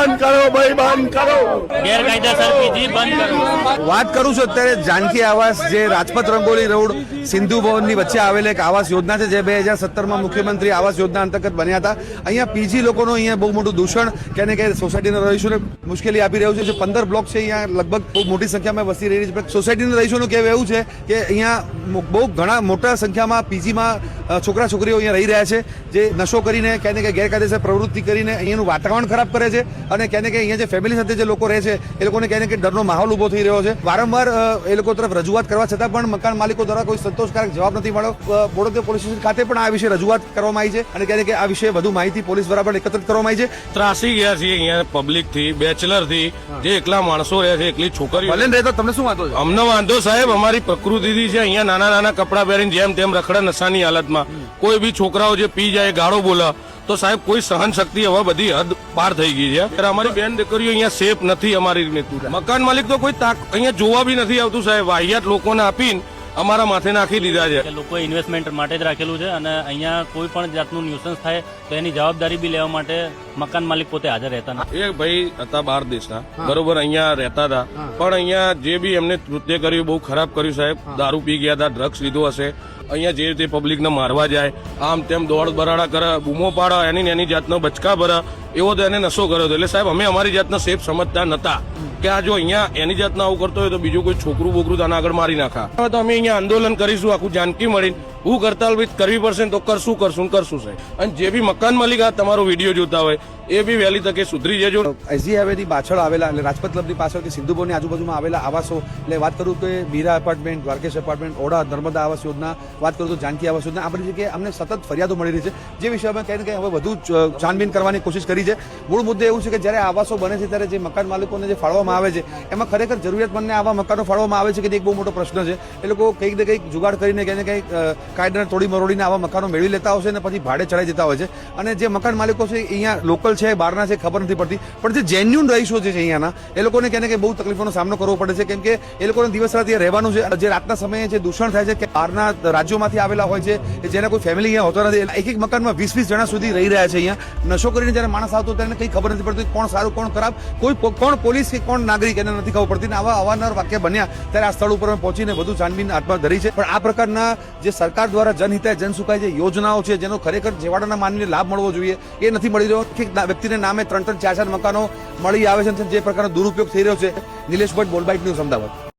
બંધ કરો ભાઈ, બંધ કરો, ગેરકાયદેસર પીજી બંધ કરો। વાત કરું છું અત્યારે જાનકી આવાસ જે રાજપથ રંગોલી રોડ સિંધુ ભવનની વચ્ચે આવેલ એક આવાસ યોજના છે જે 2017માં મુખ્યમંત્રી આવાસ યોજના અંતર્ગત બન્યા હતા। અહીંયા પીજી લોકોનું અહીંયા બહુ મોટું દૂષણ કે સોસાયટીના રહીશોને મુશ્કેલી આપી રહ્યું છે। જે 15 બ્લોક છે અહીંયા લગભગ બહુ મોટી સંખ્યામાં વસી રહી છે। સોસાયટીના રહીશોનું કહેવું એવું છે કે અહીંયા બહુ ઘણા મોટા સંખ્યામાં પીજીમાં છોકરા છોકરીઓ અહીંયા રહી રહ્યા છે જે નશો કરીને કે ગેરકાયદેસર પ્રવૃત્તિ કરીને અહીંયાનું વાતાવરણ ખરાબ કરે છે અને કે અહીંયા જે ફેમિલી સાથે જે લોકો રહે છે એ લોકોને કે ડરનો માહોલ ઉભો થઈ રહ્યો છે। વારંવાર એ લોકો તરફ રજૂઆત કરવા છતાં પણ મકાન માલિકો દ્વારા કોઈ સંતોષકારક જવાબ નથી મળ્યો। બોડેલી પોલીસ સ્ટેશન ખાતે પણ આ વિશે રજૂઆત કરવામાં આવી છે અને કે આ વિશે વધુ માહિતી પોલીસ દ્વારા પણ એકત્રિત કરવામાં આવી છે। ત્રાસી ગયા છીએ અહીંયા પબ્લિક થી, બેચલર થી, જે એકલા માણસો રહે છે, એકલી છોકરીઓ ભલે રહેતો તમને શું વાંધો છે? અમને વાંધો સાહેબ અમારી પ્રકૃતિથી છે। અહીંયા નાના નાના કપડા પહેરીને જેમ તેમ રખડા નશાની હાલતમાં કોઈ બી છોકરાઓ જે પી જાય ગાળો બોલા તો સાહેબ કોઈ સહન શક્તિ હવે બધી હદ પાર થઈ ગઈ છે। અમારી બેન દીકરીઓ અહીંયા સેફ નથી। અમારી મકાન માલિક તો કોઈ અહીંયા જોવા બી નથી આવતું સાહેબ। વાહિયાત લોકોને આપીને અમારા માથે નાખી દીધા છે। લોકોએ ઇન્વેસ્ટમેન્ટ માટે જ રાખેલું છે અને અહીંયા કોઈ પણ જાતનું ન્યુસન્સ થાય તો એની જવાબદારી બી લેવા માટે મકાન માલિક પોતે હાજર રહેતા નથી। એ ભાઈ હતા બહાર દેશના, બરોબર, અહીંયા રહેતા હતા પણ અહીંયા જે બી એમને કૃત્ય કર્યું બહુ ખરાબ કર્યું સાહેબ। દારૂ પી ગયા હતા, ડ્રગ્સ લીધો હશે, અહીંયા જે રીતે પબ્લિકને મારવા જાય, આમ તેમ દોડ બરાડા કરે, બૂમો પાડે, એની જાતનો બચકા ભરે, એવો તો એને નશો કર્યો હતો। એટલે સાહેબ અમે અમારી જાતને સેફ સમજતા નતા કે આ જો અહીંયા એની જાતના આવું કરતો હોય તો બીજું કોઈ છોકરું બોકરું તો આના આગળ મારી નાખા। હવે તો અમે અહીંયા આંદોલન કરીશું, આખું જાનકી મળીને હું કરતાલ કરવી પડશે તો કરશું સાહેબ। અને જે બી મકાન માલિક આ તમારો વિડીયો જોતા હોય એ બી વહેલી તકે સુધરી જજો। એસજી હાઈવેની પાછળ આવેલા એટલે રાજપથ ક્લબની પાછળ કે સિંધુ ભવનની આજુબાજુમાં આવેલા આવાસો એટલે વાત કરું તો મીરા એપાર્ટમેન્ટ, દ્વારકેશ એપાર્ટમેન્ટ, ઓડા, નર્મદા આવાસ યોજના, વાત કરું તો જાનકી આવાસ યોજના, આ બધી જગ્યાએ અમને સતત ફરિયાદો મળી રહી છે જે વિશે અમે કંઈ ને કંઈ હવે વધુ છાનબીન કરવાની કોશિશ કરી છે। મૂળ મુદ્દે એવું છે કે જ્યારે આવાસો બને છે ત્યારે જે મકાન માલિકોને જે ફાળવવામાં આવે છે એમાં ખરેખર જરૂરિયાતમંદને આવા મકાનો ફાળવવામાં આવે છે કે એક બહુ મોટો પ્રશ્ન છે। એ લોકો કંઈક ને કંઈક જુગાડ કરીને કંઈ ને કંઈક કાયદાને તોડી મરોડીને આવા મકાનો મેળવી લેતા હોય છે અને પછી ભાડે ચડાઈ જતા હોય છે। અને જે મકાન માલિકો છે અહીંયા લોકલ છે, બહારના છે, ખબર નથી પડતી, પણ જે જેન્યુન રહીશો છે અહીંયાના એ લોકોને કે બહુ તકલીફોનો સામનો કરવો પડે છે કેમ કે એ લોકોને દિવસ રાત રહેવાનું છે। જે રાતના સમયે જે દૂષણ થાય છે કે બહારના રાજ્યોમાંથી આવેલા હોય છે જેને કોઈ ફેમિલી અહીંયા હોતો નથી, એક મકાનમાં 20-20 જણા સુધી રહી રહ્યા છે। અહીંયા નશો કરીને જયારે માણસ આવતો તેને કંઈ ખબર નથી પડતી કોણ સારું કોણ ખરાબ, કોણ પોલીસ કે કોણ નાગરિક એને નથી ખબર પડતી। આવા અવારનવાર વાક્ય બન્યા ત્યારે આ સ્થળ ઉપર અમે પહોંચીને વધુ છાનબીન હાથમાં ધરી છે। પણ આ પ્રકારના જે સરકાર દ્વારા જનહિતાય જનસુખાય જે યોજનાઓ છે જેનો ખરેખર છેવાડાના માનવીને લાભ મળવો જોઈએ એ નથી મળી રહ્યો। કે વ્યક્તિને નામે 3-4 મકાનો મળી આવે છે, જે પ્રકારનો દુરુપયોગ થઈ રહ્યો છે। નિલેશ ભટ્ટ, બોલબાઇટ ન્યૂઝ, અમદાવાદ।